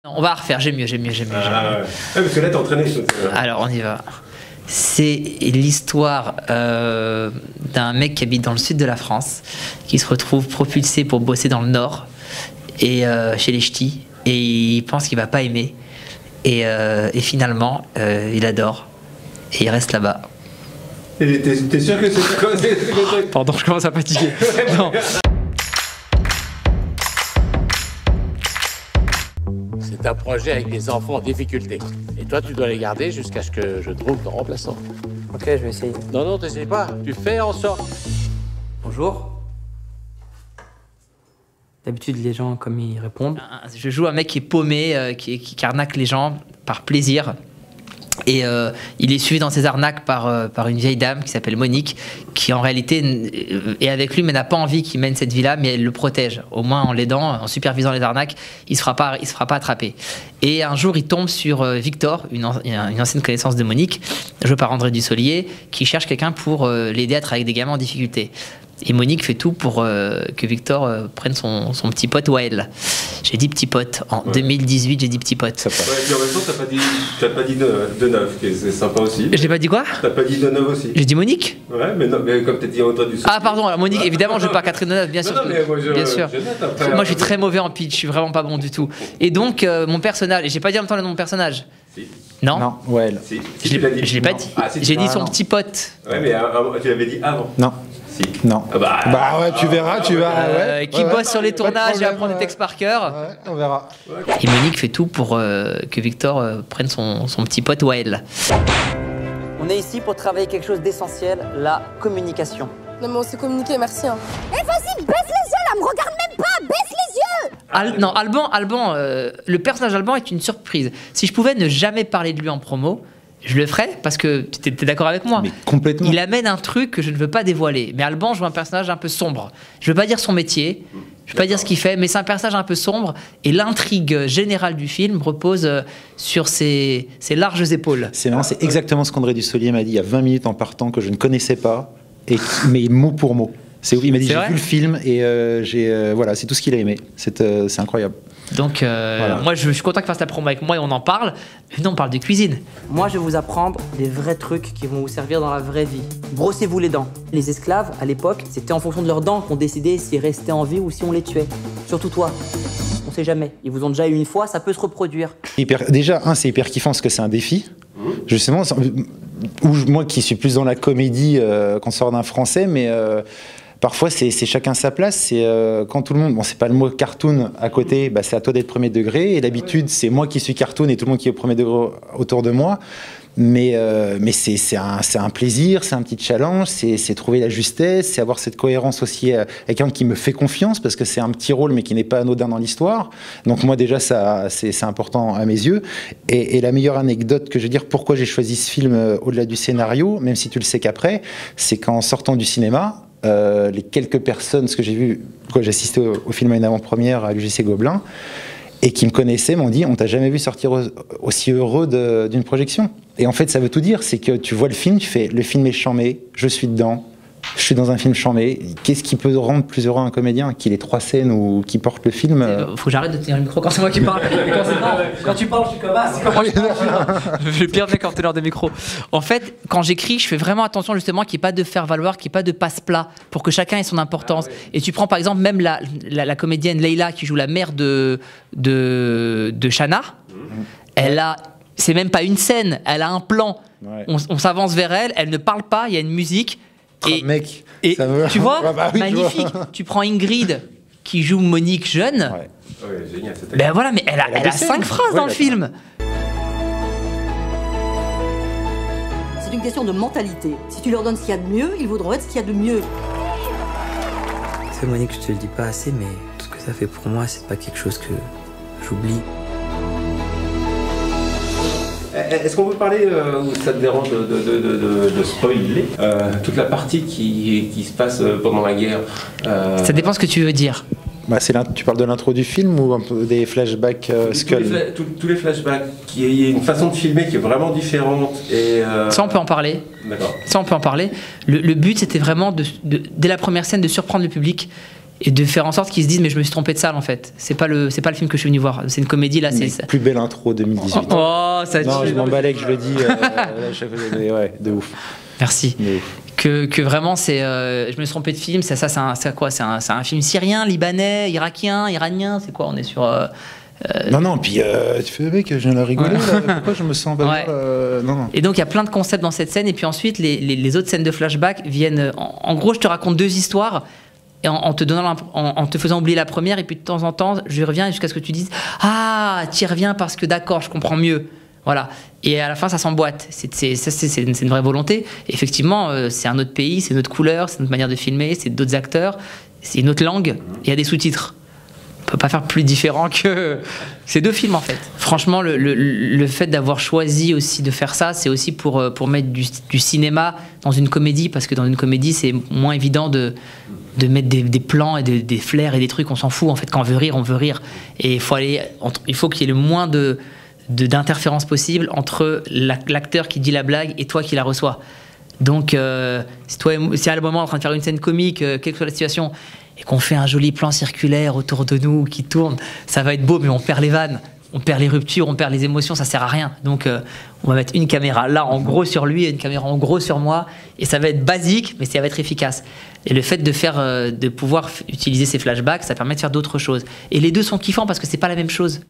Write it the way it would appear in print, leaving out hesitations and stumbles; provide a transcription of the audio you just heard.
On va refaire, j'ai mieux. Ouais, parce que là, t'es entraîné. Alors, on y va. C'est l'histoire d'un mec qui habite dans le sud de la France, qui se retrouve propulsé pour bosser dans le nord, et chez les ch'tis, et il pense qu'il va pas aimer. Et finalement, il adore, et il reste là-bas. Et t'es sûr que c'est quoi? Pardon, je commence à fatiguer. Non. C'est un projet avec des enfants en difficulté. Et toi, tu dois les garder jusqu'à ce que je trouve ton remplaçant. Ok, je vais essayer. Non, t'essayes pas. Tu fais en sorte. Bonjour. D'habitude, les gens, comme ils répondent. Je joue un mec qui est paumé, qui arnaque les gens par plaisir. Et il est suivi dans ses arnaques par une vieille dame qui s'appelle Monique, qui en réalité est avec lui mais n'a pas envie qu'il mène cette vie-là, mais elle le protège. Au moins en l'aidant, en supervisant les arnaques, il se fera pas attraper. Et un jour, il tombe sur Victor, une ancienne connaissance de Monique, joué par André Dussolier, qui cherche quelqu'un pour l'aider à travailler avec des gamins en difficulté. Et Monique fait tout pour que Victor prenne son petit pote ou elle. J'ai dit petit pote. En 2018, j'ai dit petit pote. Ouais, puis en même temps, t'as pas dit de neuf, c'est sympa aussi. Je l'ai pas dit quoi? T'as pas dit de neuf aussi. J'ai dit Monique? Ouais, mais, non, mais comme t'as dit André Dussolier. Ah pardon, alors Monique, évidemment, je veux pas Catherine Deneuve, bien sûr. Non, mais moi, bien sûr. Moi, je suis très mauvais en pitch, je suis vraiment pas bon du tout. Et donc, mon personnage, et j'ai pas dit en même temps le nom de mon personnage. Si. Non. Non, ouais. Si. Je l'ai pas dit. Ah, si, J'ai dit son non. petit pote. Ouais, mais tu l'avais dit avant. Non. Si. Non. Ah bah ouais, tu verras, tu vas. Qui bosse sur les tournages et apprend des textes par cœur. Ouais, on verra. Et Monique fait tout pour que Victor prenne son petit pote ou elle. On est ici pour travailler quelque chose d'essentiel, la communication. Non mais on s'est communiqué, merci. Hein. Eh vas-y, baisse les yeux là, me regarde même pas, baisse les yeux. Non, Alban, le personnage Alban est une surprise. Si je pouvais ne jamais parler de lui en promo, je le ferais parce que tu es d'accord avec moi. Mais complètement. Il amène un truc que je ne veux pas dévoiler. Mais Alban joue un personnage un peu sombre. Je ne veux pas dire son métier, je ne veux pas dire ce qu'il fait, mais c'est un personnage un peu sombre. Et l'intrigue générale du film repose sur ses larges épaules. C'est marrant, c'est exactement ce qu'André Dussolier m'a dit il y a 20 minutes en partant, que je ne connaissais pas, mais mot pour mot. C'est ouf, il m'a dit j'ai vu le film et voilà, c'est tout ce qu'il a aimé. C'est incroyable. Donc voilà. moi je suis content qu'il fasse la promo avec moi et on en parle. Maintenant on parle de cuisine. Moi, je vais vous apprendre des vrais trucs qui vont vous servir dans la vraie vie. Brossez-vous les dents. Les esclaves, à l'époque, c'était en fonction de leurs dents qu'on décidait s'ils restaient en vie ou si on les tuait. Surtout toi. On sait jamais. Ils vous ont déjà eu une fois, ça peut se reproduire. Déjà, c'est hyper kiffant parce que c'est un défi. Justement, moi qui suis plus dans la comédie qu'on sort d'un français, mais parfois c'est chacun sa place. C'est quand tout le monde, bon, c'est pas le mot cartoon à côté, bah, c'est à toi d'être premier degré. Et d'habitude, c'est moi qui suis cartoon et tout le monde qui est au premier degré autour de moi. Mais c'est un plaisir, c'est un petit challenge, c'est trouver la justesse, c'est avoir cette cohérence aussi avec quelqu'un qui me fait confiance parce que c'est un petit rôle mais qui n'est pas anodin dans l'histoire. Donc moi déjà c'est important à mes yeux. Et la meilleure anecdote que je veux dire pourquoi j'ai choisi ce film au-delà du scénario, même si tu le sais qu'après, c'est qu'en sortant du cinéma, les quelques personnes, ce que j'ai vu quand j'ai assisté au film à une avant-première à l'UGC Gobelin, et qui me connaissaient m'ont dit on t'a jamais vu sortir aussi heureux d'une projection. Et en fait ça veut tout dire, c'est que tu vois le film, tu fais le film est chambé, je suis dedans, je suis dans un film chambé. Qu'est-ce qui peut rendre plus heureux un comédien? Qu'il ait 3 scènes ou qui porte le film Faut que j'arrête de tenir le micro quand c'est moi qui parle. Quand tu parles, je suis comme je suis pire mec en teneur de micro. En fait, quand j'écris, je fais vraiment attention justement qu'il n'y ait pas de faire-valoir, qu'il n'y ait pas de passe-plat, pour que chacun ait son importance. Ah, ouais. Et tu prends par exemple même la comédienne Leïla qui joue la mère de Chana. Elle a, c'est même pas une scène, elle a un plan. Ouais. On s'avance vers elle, elle ne parle pas, il y a une musique. Et, mec, et tu vois, oui, magnifique. Tu prends Ingrid qui joue Monique jeune. Ouais. Ouais, génial, ben voilà, mais elle a 5 phrases dans le film. C'est une question de mentalité. Si tu leur donnes ce qu'il y a de mieux, ils voudront être ce qu'il y a de mieux. Tu sais, Monique, je te le dis pas assez, mais tout ce que ça fait pour moi, c'est pas quelque chose que j'oublie. Est-ce qu'on peut parler, ou ça te dérange de spoiler, toute la partie qui se passe pendant la guerre Ça dépend ce que tu veux dire. Bah, tu parles de l'intro du film ou un peu des flashbacks Skull? Tous les flashbacks, il y a une façon de filmer qui est vraiment différente. Et ça, on peut en parler. D'accord. Ça, on peut en parler. Le but, c'était vraiment, dès la première scène, de surprendre le public et de faire en sorte qu'ils se disent mais je me suis trompé de salle en fait. C'est pas le film que je suis venu voir. C'est une comédie là. C'est plus belle intro 2018. Oh, ça. Non, je m'emballais que je le dis. Ouais, de ouf. Merci. Que vraiment c'est. Je me suis trompé de film. C'est quoi? C'est un film syrien, libanais, irakien, iranien. C'est quoi? On est sur. Non, puis tu fais mec, je viens de rigoler. Là, pourquoi je me sens pas non. Et donc il y a plein de concepts dans cette scène. Et puis ensuite les autres scènes de flashback viennent. En gros, je te raconte 2 histoires. Et en te faisant oublier la première, et puis de temps en temps, je reviens jusqu'à ce que tu dises ah, t'y reviens parce que d'accord, je comprends mieux. Voilà. Et à la fin, ça s'emboîte. C'est une vraie volonté. Et effectivement, c'est un autre pays, c'est une autre couleur, c'est une autre manière de filmer, c'est d'autres acteurs, c'est une autre langue, et il y a des sous-titres. On peut pas faire plus différent que ces 2 films en fait. Franchement, le fait d'avoir choisi aussi de faire ça, c'est aussi pour mettre du cinéma dans une comédie, parce que dans une comédie, c'est moins évident de mettre des plans et des flairs et des trucs, on s'en fout en fait. Quand on veut rire. Et il faut qu'il y ait le moins d'interférences possible entre l'acteur qui dit la blague et toi qui la reçois. Donc si à le moment on est en train de faire une scène comique, quelle que soit la situation, et qu'on fait un joli plan circulaire autour de nous qui tourne, ça va être beau, mais on perd les vannes, on perd les ruptures, on perd les émotions, ça sert à rien. Donc on va mettre une caméra là en gros sur lui et une caméra en gros sur moi, et ça va être basique, mais ça va être efficace. Et le fait de pouvoir utiliser ces flashbacks, ça permet de faire d'autres choses. Et les 2 sont kiffants parce que c'est pas la même chose.